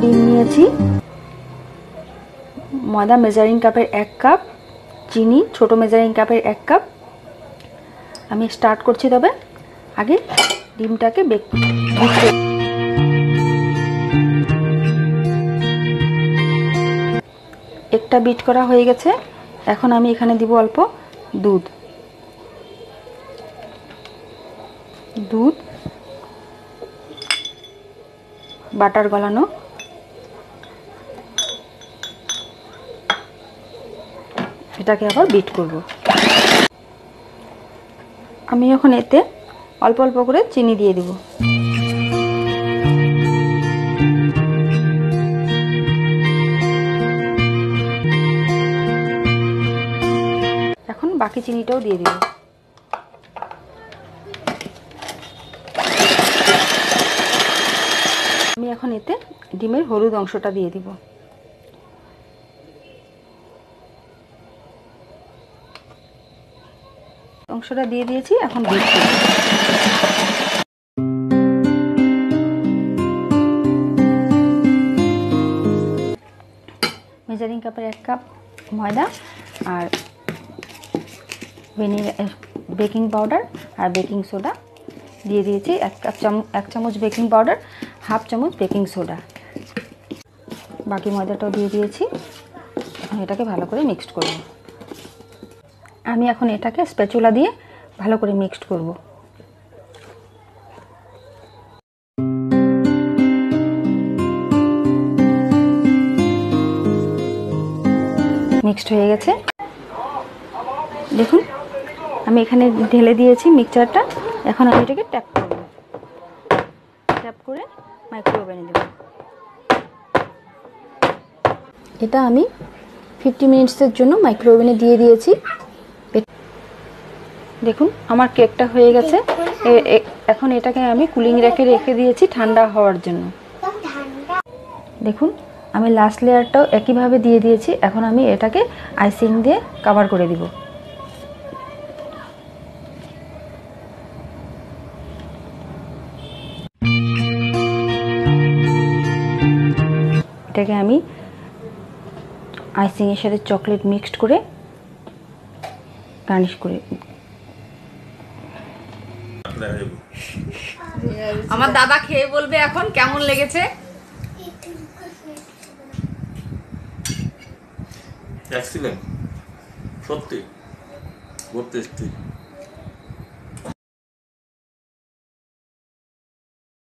ডিম নিয়েছি, ময়দা মেজারিং কাপের 1 কাপ, চিনি ছোট মেজারিং কাপের 1 কাপ। আমি স্টার্ট করছি, তবে আগে ডিমটাকে একটা বিট করা হয়ে গেছে। এখন আমি এখানে দিব অল্প দুধ, বাটার গলানো, এটাকে আবার বিট করব। আমি এখন এতে অল্প অল্প করে চিনি দিয়ে দিব। এখন বাকি চিনিটাও দিয়ে দিব। আমি এখন এতে ডিমের হলুদ অংশটা দিয়ে দিব। অংশটা দিয়ে দিয়েছি, এখন বিট করব। মেজারিং কাপের 1 কাপ ময়দা আর বেকিং পাউডার আর বেকিং সোডা দিয়ে দিয়েছি। 1 চামচ বেকিং পাউডার, 1/2 চামচ বেকিং সোডা, বাকি ময়দাটাও দিয়ে দিয়েছি। এটাকে ভালো করে মিক্সড করব। আমি এখন এটাকে স্প্যাচুলা দিয়ে ভালো করে মিক্সড করব। মিক্সড হয়ে গেছে, দেখুন আমি এখানে ঢেলে দিয়েছি মিক্সচারটা। এখন আমি এটাকে ট্যাপ করব, ট্যাপ করে মাইক্রোওভেনে দেব। এটা আমি 50 মিনিটসের জন্য মাইক্রোওভেনে দিয়ে দিয়েছি। দেখুন আমার কেকটা হয়ে গেছে। এখন এটাকে আমি কুলিং র্যাকে রেখে দিয়েছি ঠান্ডা হওয়ার জন্য। দেখুন আমি লাস্ট লেয়ারটাও একইভাবে দিয়ে দিয়েছি। এখন আমি এটাকে আইসিং দিয়ে কভার করে দিব। এটাকে আমি আইসিং এর সাথে চকলেট মিক্সড করে গার্নিশ করে। আমার দাদা খেয়ে বলবে এখন কেমন লেগেছে। এক্সিলেন্ট, সত্যি বহুত টেস্টি।